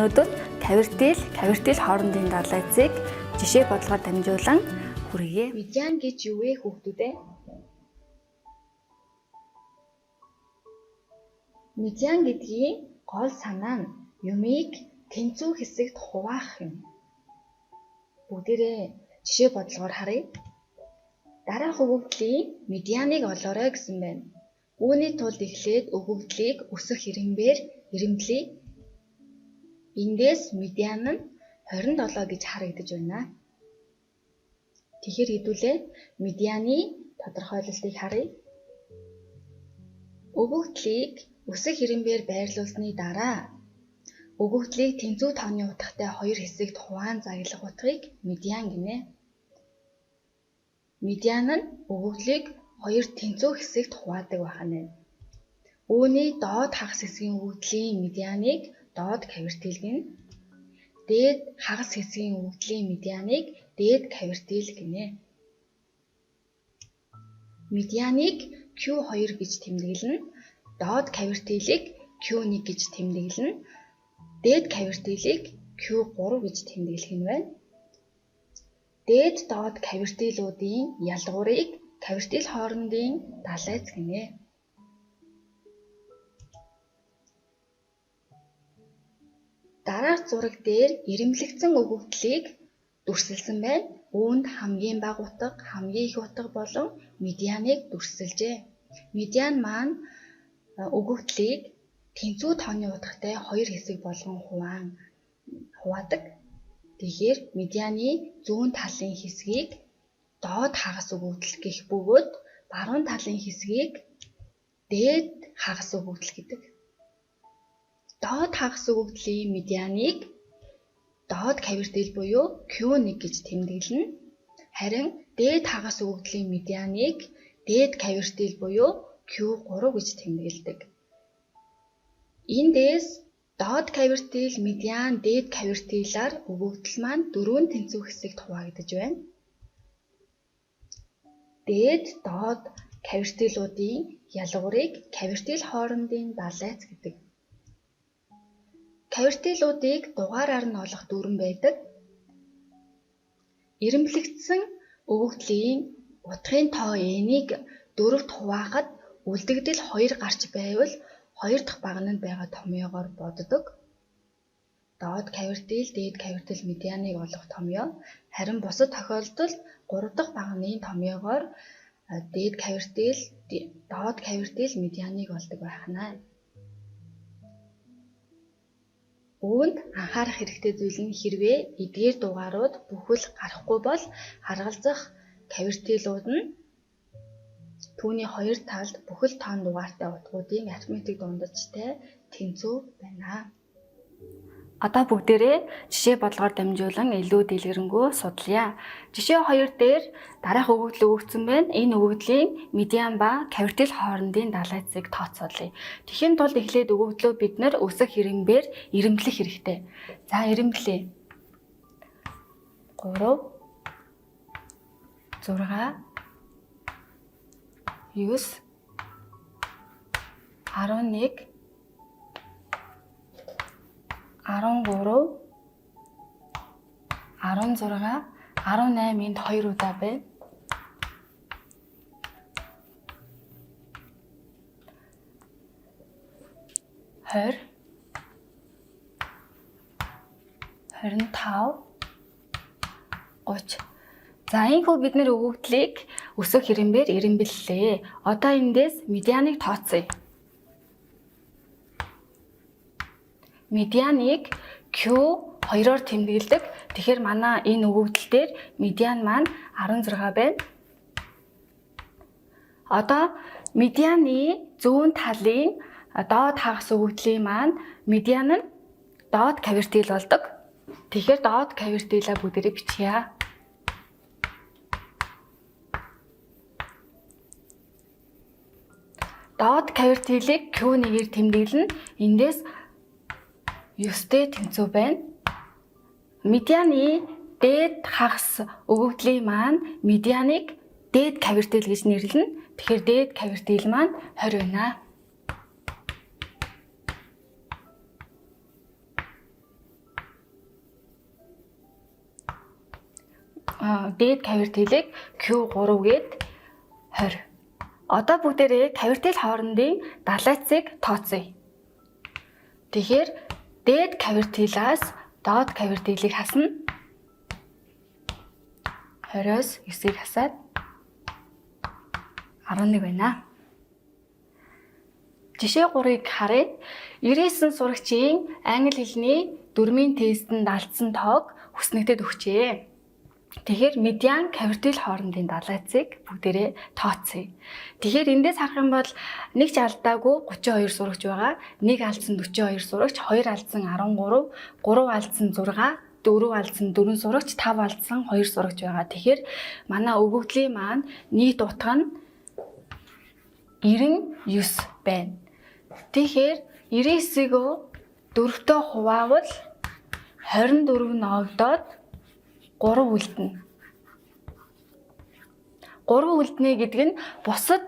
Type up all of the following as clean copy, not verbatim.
өнөөдөр кавертил хоорондын далайцыг жишээ бодлогоор дамжуулан хүргэе. Медиан гэж юу вэ хүүхдүүд ээ? Медиан гэдгийн гол санаа нь юмыг тэнцүү хэсэгт хуваах юм. Бүгдээрээ жишээ бодлогоор харъя. Дараах өгөгдлийн медианыг олоорой гэсэн байна. Үүний тулд эхлээд өгөгдлийг өсөх хэрэмбээр ирэмблэе. Эндээс медиан нь 27 гэж харагдаж байна. Тэгэхээр хэдүүлээ медианы тодорхойлолтыг харъя. Өгөгдлийг өсөх хэрэмбээр байрлуулсны дараа өгөгдлийг тэнцүү тооны утгатай хоёр хэсэгт хуваан заглах утгыг медиан гинэ. Медиан нь өгөгдлийг хоёр тэнцүү хэсэгт хуваадаг байна. Үүний доод хагас хэсгийн өгөгдлийн медианыг доод кавертил гэнэ. Дээд хагас хэсгийн өгөгдлийн медианыг дээд кавертил гинэ. Медианыг Q2 гэж тэмдэглэнэ. Доод кавертилийг Q1 гэж тэмдэглэнэ. Дээд кавертилийг Q3 гэж тэмдэглэх нь байна. Дээд доод кавертилуудын ялгуурыг кавертил хоорондын далайц гинэ. Дараах зураг дээр ирэмблэгдсэн өгөгдлийг дүрсэлсэн байна. Үүнд хамгийн бага утга, хамгийн их утга болон медианыг дүрсэлжээ. Медиан маань өгөгдлийг тэнцүү тооны утгатай хоёр хэсэг болгон хуваадаг. Тэгэхээр медианы зүүн талын хэсгийг доод хагас өгөгдөл гэх бөгөөд баруун талын хэсгийг дээд хагас өгөгдөл гэдэг. Доод хагас өгөгдлийн медианыг доод кавертил буюу Q1 гэж тэмдэглэнэ. Харин дээд хагас өгөгдлийн медианыг дээд кавертил буюу Q3 гэж тэмдэглэдэг. Эндээс доод кавертил, медиан, дээд кавертилаар өгөгдөл маань дөрвөн тэнцүү хэсэгт хуваагдаж байна. Дээд, доод кавертилуудын ялгуурыг кавертил хоорондын далайц гэдэг. Кавертилуудыг дугаараар нь олох дүрэн байдаг. Ирэмблэгдсэн өгөгдлийн утгын тоо n-ийг дөрөвт хуваахад үлдэгдэл 2 гарч байвал 2 дахь багнанд байгаа томьёогоор боддог. Доод кавертил, дээд кавертил медианыг олох томьёо. Харин бусад тохиолдолд 3 дахь багны томьёогоор дээд кавертил, доод кавертил медианыг олдог байна. Үүнд анхаарах хэрэгтэй зүйл нь хэрвээ эдгээр дугаарууд бүхэл гарахгүй бол харгалзах кавертилууд нь түүний хоёр талд бүхэл тоон дугаартай утгуудын арифметик дундажтай тэнцүү байна. Одоо бүгдээрээ жишээ бодлогоор дамжуулан илүү дэлгэрэнгүй судлая. Жишээ 2 дээр дараах өгөгдөл өгөгдсөн байна. Энэ өгөгдлийн медиан ба кавертил хоорондын далайцыг тооцоолъё. Тэхийн тулд эхлээд өгөгдлөө бид нар өсөх хэрэмбээр ирэмблэх хэрэгтэй. За ирэмблэе. 3 6 9 11 13 16 18 энд 2 удаа байна. 20 25 30. За ийхүү бид нэр өгөгдлийг өсөх хэрэмбээр ирэмблэлээ. Одоо эндээс медианыг тооцъё. Медианыг Q2-оор тэмдэглэдэг. Тэгэхээр манай энэ өгөгдөл дээр медиан маань 16 байна. Одоо медианы зүүн талын доод хагас өгөгдлийн маань медиан нь доод кавертил болдог. Тэгэхээр доод кавертилаа бүгдээрээ бичье. Доод кавертилийг Q1-ээр тэмдэглэнэ. Эндээс 9-тэй тэнцүү байна. Медианы дээд хагас өгөгдлийн маань медианыг дээд кавертил гэж нэрлэнэ. Тэгэхээр дээд кавертил маань 20 байна. дээд кавертилийг Q3 гээд 20. Одоо бүгдээрээ кавертил хоорондын далайцыг тооцъё. Тэгэхээр дээд кавертилаас доод кавертилийг хасна. 20-оос 9-ийг хасаад 11 байна. Жишээ 3-ыг харъя. 99 сурагчийн англи хэлний дөрмийн тестэнд алдсан тоог хүснэгдээд өгчээ. Тэгэхээр медиан кавертил хоорондын далайцыг бүгдээрээ тооцъё. Тэгэхээр эндээс харах юм бол нэг ч алдаагүй 32 сурагч байгаа. Нэг алдсан 42 сурагч, 2 алдсан 13, 3 алдсан 6, 4 алдсан 4 сурагч, 5 алдсан 2 сурагч байгаа. Тэгэхээр манай өгөгдлийн маань нийт утга нь 99 байна. Тэгэхээр 99-ийг 4-тэй хуваавал 24 ногдоод 3 үлдэнэ. 3 үлдэнэ гэдэг нь бусад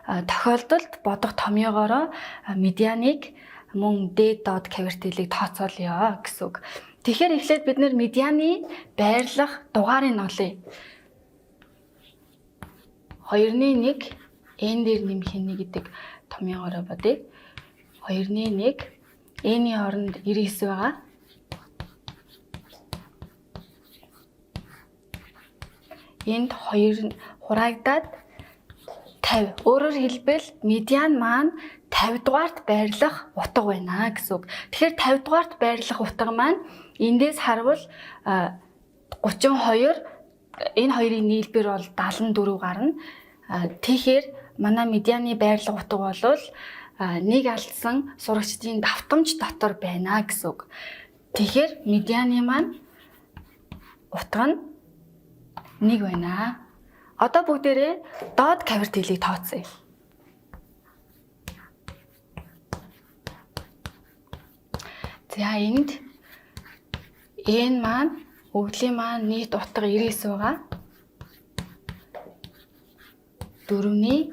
тохиолдолд бодох томьёогоороо медианыг мөн дээд доод кавертилийг тооцоолъё гэсэн үг. Тэгэхээр эхлээд бид нэр медианы байрлах дугаарыг олъё. 2-1 n дээр нэмэх нь гэдэг томьёогоороо бодъё. 2-1 n-ийн оронд 99 байгаа. Энд 2 хураагдаад 50. Өөрөөр хэлбэл медиан маань 50 дугаарт байрлах утга байна гэсэн үг. Тэгэхээр 50 дугаарт байрлах утга маань эндээс харвал 32, энэ хоёрын нийлбэр бол 74 гарна. Тэгэхээр манай медианы байрлах утга бол нэг алдсан сурагчдын давтамж дотор байна гэсэн үг. Тэгэхээр медианы маань утга нь 1 байна. Одоо бүгдээрээ доод кавертилийг тооцъё. За энд n маань өгөгдлийн маань нийт утга 99 байгаа. 4-ний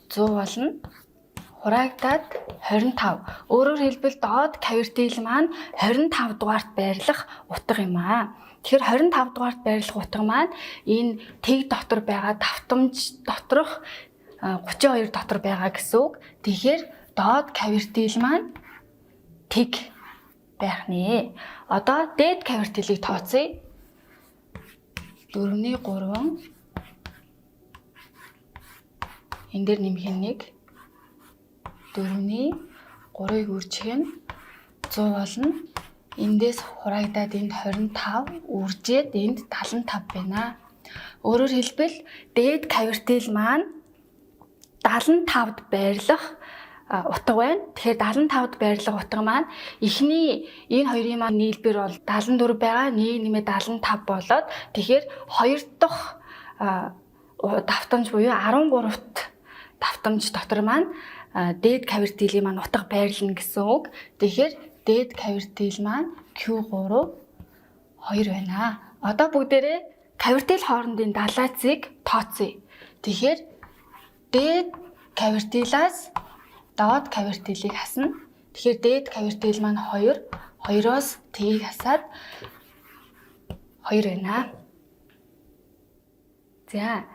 100 болно. Хураагдаад 25. Өөрөөр хэлбэл доод кавертил маань 25 дугаарт байрлах утга юм аа. Тэгэхээр 25 дугаарт байрлах утга маань энэ тэг дотор байгаа давтамж доторх 32 дотор байгаа гэсэн үг. Тэгэхээр доод кавертил маань тэг байх нэ. Одоо дээд кавертилийг тооцъё. 4-ний 3. Энд дээр нэмэх нь 1. 4-ний 3-ыг үржих нь 100 болно. Эндээс хураагдаад энд 25 үржээд энд 75 байна. Өөрөөр хэлбэл дээд кавертил маань 75-д байрлах утга байна. Тэгэхээр 75-д байрлах утга маань эхний энэ хоёрын маань нийлбэр бол 74 байгаа. Нэг нэмээд 75 болоод тэгэхээр хоёр дахь давтамж буюу 13-т давтамж дотор маань дээд кавертилийн маань утга байрлана гэсэн үг. Тэгэхээр дээд кавертил маань Q3 2 байна. Одоо бүгдээрээ кавертил хоорондын далайцыг тооцъё. Тэгэхээр дээд кавертилаас доод кавертилийг хасна. Тэгэхээр дээд кавертил маань 2, 2-оос t-ийг хасаад 2 байна. За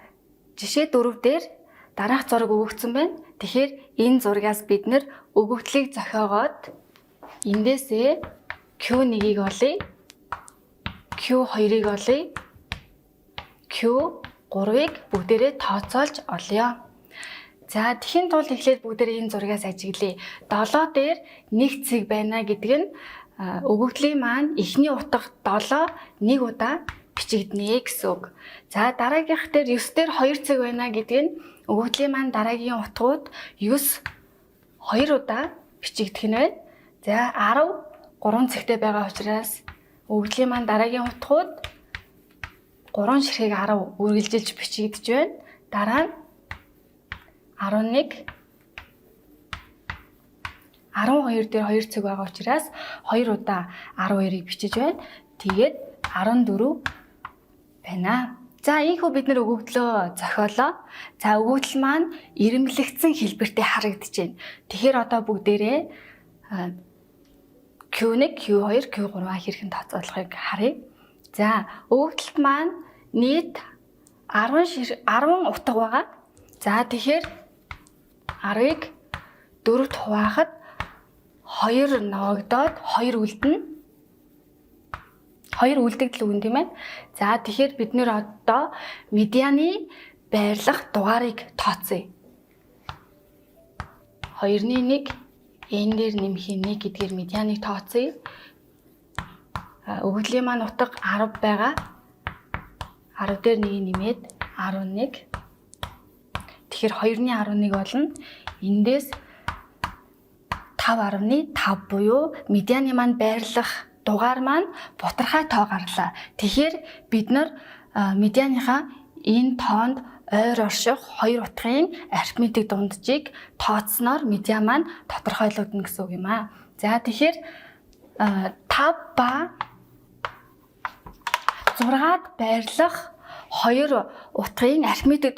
жишээ 4 дээр дараах зураг өгөгдсөн байна. Тэгэхээр энэ зургаас бид нэр өгөгдлийг зохиогоод эндээсээ Q1-ийг олъё, Q2-ыг олъё, Q3-ыг бүгдээрээ тооцоолж олъё. За тэхийн тулд эхлээд бүгдээрээ энэ зургаас ажиглая. 7 дээр 1 цэг байна гэдэг нь өгөгдлийн маань эхний утга 7 1 удаа бичигднэ гэсэн үг. За дараагийнх дээр 9 дээр 2 цэг байна гэдэг нь өгөгдлийн маань дараагийн утгууд 9 2 удаа бичигдэх нь байна. За 10 3 цэгтэй байгаа учраас өгөгдлийн маань дараагийн утгууд 3 ширхэг 10 үргэлжилж бичигдэж байна. Дараа нь 11 12 дээр 2 цэг байгаа учраас 2 удаа 12-ыг бичиж байна. Тэгээд 14 байна. За ийхүү бид нэр өгөгдлөө зохиолоо. За өгөгдөл маань ирэмлэгдсэн хэлбэртэй харагдаж байна. Тэгэхээр одоо бүгдээрээ Q1, Q2, Q3 хэрхэн тооцоолохыг харъя. За өгөгдөлт маань нийт 10 утга байгаа. За тэгэхээр 10-ыг 4-т хуваахад 2 ноогдоод 2 үлдэнэ. 2 үлдэгдэл үгэн тийм ээ. За тэгэхээр бид нэр одоо медианы байрлах дугаарыг тооцъё. 2-ны 1 n дээр нэмэх 1 гэдгээр медианыг тооцъё. Өгөгдлийн маань утга 10 байгаа. 10 дээр 1 нэмээд 11. Тэгэхээр 2-ны 11 болно. Эндээс 5.5 буюу медианы маань байрлах дугаар маань бутархай тоо гарлаа. Тэгэхээр бид нар медианыхаа энэ тоонд ойр орших 2 утгын арифметик дунджийг тооцсноор медиан маань тодорхойлогдно гэсэн үг юм аа. За тэгэхээр 5 ба 6-ад байрлах 2 утгын арифметик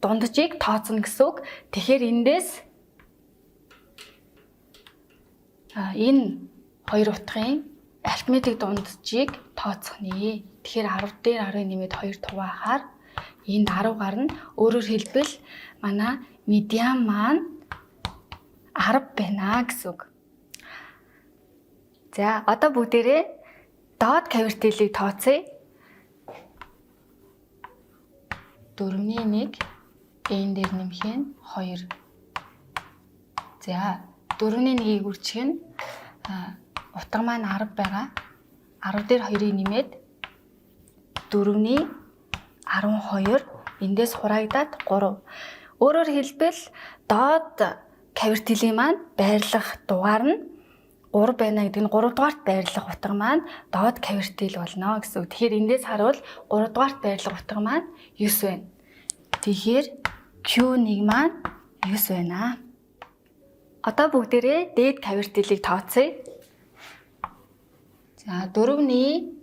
дунджийг тооцно гэсэн үг. Тэгэхээр эндээс энэ 2 утгын арифметик дунджийг тооцох нэ. Тэгэхээр 10 дээр 10 нэмээд 2 хуваахаар энд 10 гарна. Өөрөөр хэлбэл манай медиан маань 10 байна гэсэн үг. За одоо бүгдээрээ доод кавертилийг тооцъё. 4-ний 1 n дээр нэмэх нь 2. За 4-ний 1-ийг үржих нь утга маань 10 байгаа. 10 дээр 2-ыг нэмээд 4-ний 12 эндээс хурагдаад 3. Өөрөөр хэлбэл доод кавертилийн маань байрлах дугаар нь 3 байна гэдэг нь 3 дугаарт байрлах утга маань доод кавертил болно гэсэн үг. Тэгэхээр эндээс харуул 3 дугаарт байрлах утга маань 9 байна. Тэгэхээр Q1 маань 9 байна. Одоо бүгдээрээ дээд кавертилийг тооцъё. За 4-ний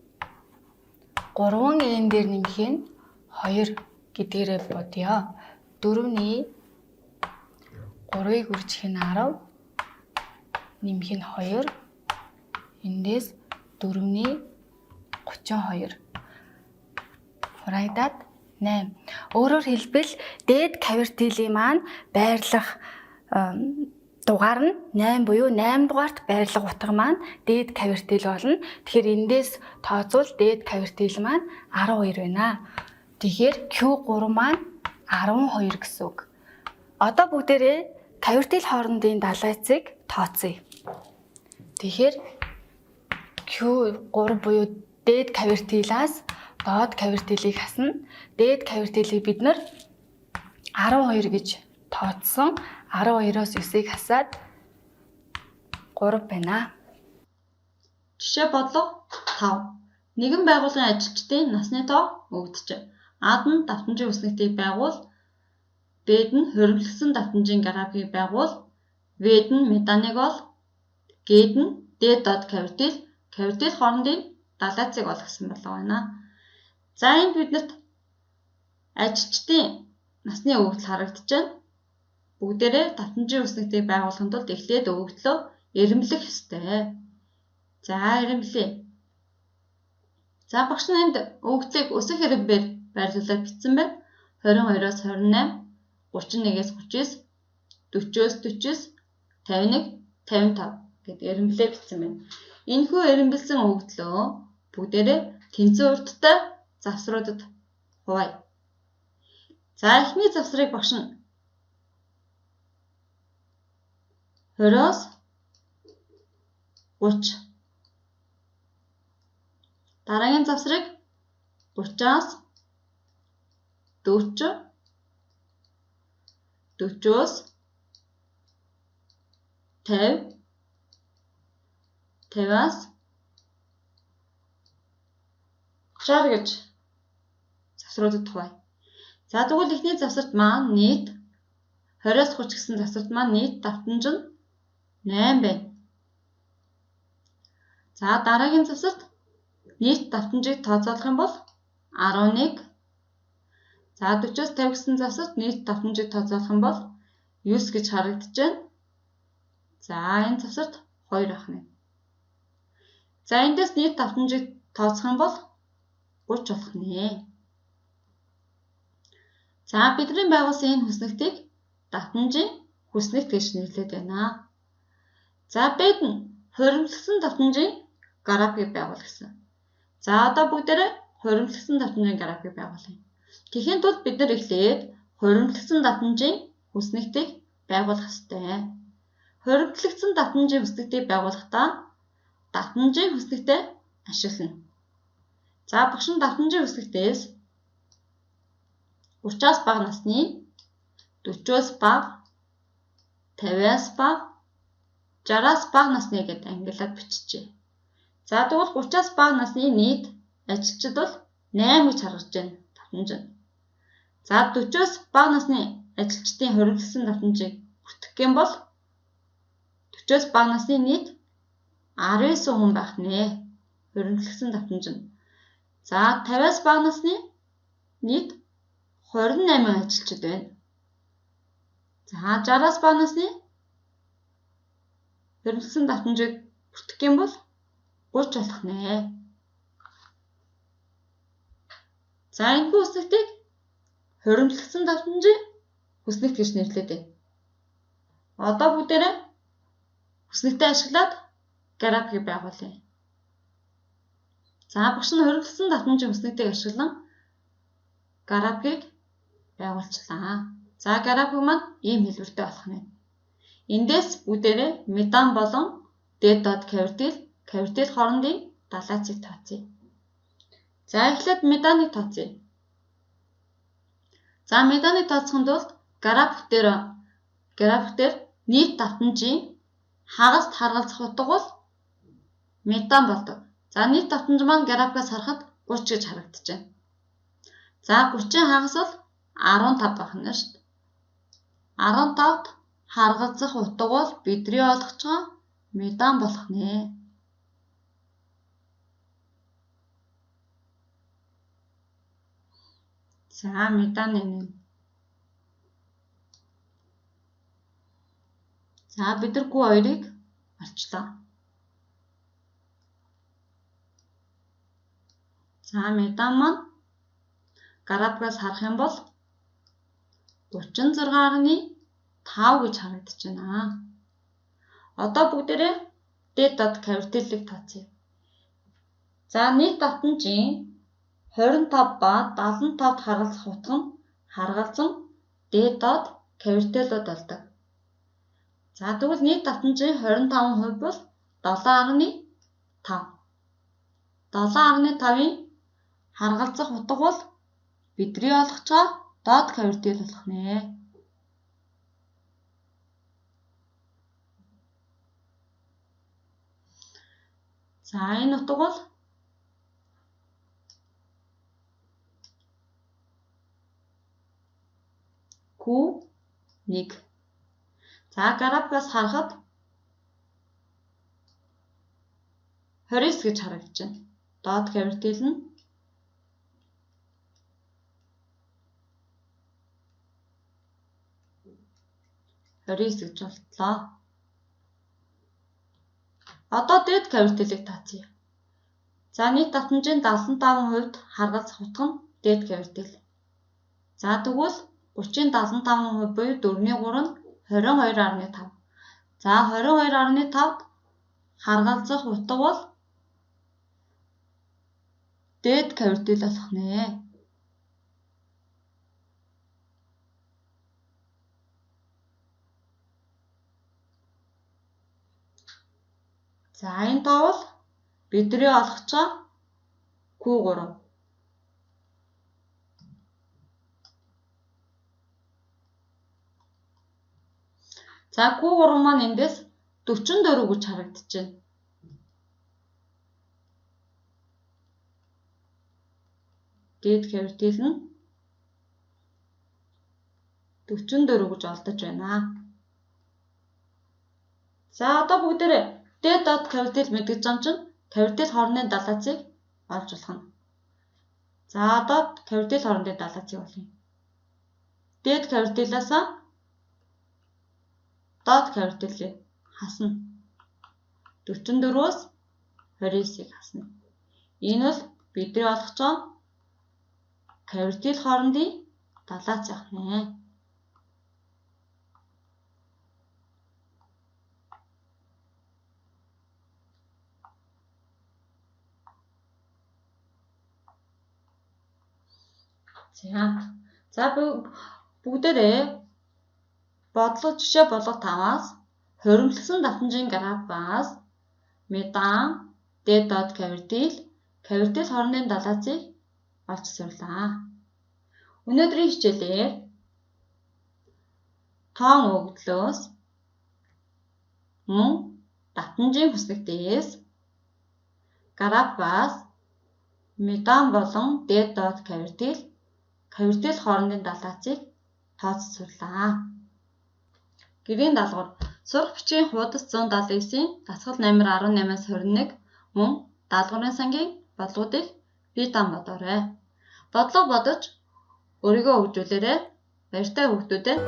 3n дээр нэмэх нь 2 гэдгээрээ бодъё. 4-ний 3-ыг үржих нь 10, нэмэх нь 2. Эндээс 4-ний 32. Хурагдаад 8. Өөрөөр хэлбэл дээд кавертилийн маань байрлах дугаар нь 8 буюу 8 дугаарт байрлах утга маань дээд кавертил болно. Тэгэхээр эндээс тооцвол дээд кавертил маань 12 байна. Тэгэхээр Q3 маань 12 гэсэн үг. Одоо бүгдээрээ кавертил хоорондын далайцыг тооцъё. Тэгэхээр Q3 буюу дээд кавертилаас доод кавертилийг хасна. Дээд кавертилийг бид нар 12 гэж тооцсон. 12-оос 9-ийг хасаад 3 байна. Жишээ бодлого 5. Нэгэн байгууллагын ажилчдын насны тоо өгөгдөж. А-д нь давтамжийн үснэгтийг байгуул, Б-д нь хоригдсан давтамжийн графикийг байгуул, В-д нь метаныг ол, Г-д нь дээд доод кавертил хоорондын далайцыг ол гэсэн болов байна. За энд биднэрт ажилчдын насны өгөгдөл харагдаж байна. Бүгдээрээ давтамжийн үснэгтийг байгуулахын тулд эхлээд өгөгдлөө эрэмблэх ёстой. За эрэмблэе. За багш нь энд өгөгдлийг өсөх хэрэмбээр байрлуулаад бичсэн байна. 22-оос 28, 31-ээс 39, 40-оос 49, 51, 55 гэдэг эрэмблээ бичсэн байна. Энэхүү эрэмблсэн өгөгдлөө бүгдээрээ тэнцэн урттай завсруудад хуваая. За эхний завсрыг багш нь 20-оос 30. Дараагийн завсрыг 30-аас 40, 40-оос 50, 50-аас 60 гэж завсруудад хуваая. За тэгвэл эхний завсарт маань нийт 20-оос 30 гэсэн завсарт маань нийт давтамж нь 8 байна. За дараагийн завсарт нийт давтамжийг тооцоолох юм бол 11. За 40-оос 50 гэсэн завсарт нийт давтамжийг тооцоолох юм бол 9 гэж харагдаж байна. За энэ завсарт 2 ах нь. За эндээс нийт давтамжийг тооцох юм бол 30 болох нэ. За бидний байгуулсан энэ хүснэгтийг давтамжийн хүснэгт гэж нэрлэдэг байна. За бид нь хуримтлагдсан давтамжийн график байгуулсан. За одоо бүгдээрээ хуримтлагдсан давтамжийн график байгуулъя. Тэгэхэд тулд бид нар эхлээд хуримтлагдсан давтамжийн хүснэгтийг байгуулах ёстой. Хуримтлагдсан давтамжийн хүснэгтийг байгуулахдаа давтамжийн хүснэгтээ ашиглана. За багш нь давтамжийн хүснэгтээс 30-аас бага насны, 40-оос бага, 50-аас бага, 60-аас бага насны гэдээ ангиллаад биччихье. За тэгвэл 30-аас бага насны нийт ажилчид бол 8 гэж харагдаж байна давтамж нь. За 40-оос бага насны ажилчдын хуримтлагдсан давтамжийг бүртгэх юм бол 40-оос бага насны нийт 19 хүн байх нэ. Хуримтлагдсан давтамж нь. За 50-аас бага насны нийт 28 ажилчид байна. За 60-аас бага насны хуримтлагдсан давтамжийг бүртгэх юм бол 30 болох нэ. За энэ хүснэгтийг хуримтлагдсан давтамжийн хүснэгт гэж нэрлэдэг. Одоо бүгдээрээ хүснэгтээ ашиглаад график байгуулъя. За багш нь хуримтлагдсан давтамжийн хүснэгтийг ашиглан график байгуулчлаа. За график маань ийм хэлбэртэй болох нь. Эндээс бүгдээрээ метан болон D-дот кавитал хоорондын далайцыг тооцъё. За эхлээд метаныг тооцъё. За метаныг тооцохын тулд график дээр нийт давтамжийн хагаст харгалзах утга бол метан болдог. За нийт давтамж маань графикаас харахад 30 гэж харагдаж байна. За 30-ын хагас бол 15 байх нь шүү дээ. 15-д харгалзах утга бол бидний олгож байгаа метан болох нэ. За метаны нэг. За бид нар Q2-ыг олчлоо. За метан маань графикаас харах юм бол 36.5 гэж харагдаж байна. Одоо бүгдээрээ D-дот кавиталыг тооцъё. За нийт давтамжийн 25 ба 75-д харгалзах утга нь харгалзан D-дот кавиталууд болдог. За тэгвэл нийт давтамжийн 25% бол 7.5. 7.5-ын харгалзах утга бол бидний олгож байгаа дот кавитал болох нэ. За энэ утга бол Q1. За графикаас харахад 29 гэж харагдаж байна. Дот кавитал нь 29 гэж болтлоо. Одоо дэд кавиталыг тооцъё. За нийт давтамжийн 75%-д харгалзах утга нь дэд кавитал. За тэгвэл 30-ын 75% буюу 4-ний 3 нь 22.5. За 22.5-д харгалзах утга бол дэд кавитал болох нэ. За энэ тоо бол бидний олгож байгаа Q3. За Q3 маань эндээс 44 гэж харагдаж байна. Дэд кавитал нь 44 гэж олдож байна. За одоо бүгдээрээ D-дот кавитал мэдгэж байгаа чинь кавитал хоорондын далайцыг олж болох нь. За одоо кавитал хоорондын далайцыг олъё. Дэд кавиталаас дот кавиталыг хасна. 44-өөс 29-ыг хасна. Энэ бол бидний олгож байгаа кавитал хоорондын далаач явах нэ. За бүгдээрээ жишээ бодлого 5-аас хуримтласан давтамжийн графаас метан, дээд кавертил хоорондын далайцыг олж сурлаа. Өнөөдрийн хичээлээр тоон өгөгдлөөс мөн давтамжийн хүсэг дээс графаас метан болон дээд кавертил хоорондын далайцыг тооцож сурлаа. Гэрийн даалгавар сурах бичгийн хуудас 179-ийн дасгал номер 18-аас 21 мөн даалгаврын сангийн бодлогуудыг бие даан бодоорой. Бодлого бодож өөрийгөө хөгжүүлээрэй. Баяртай хүүхдүүд ээ.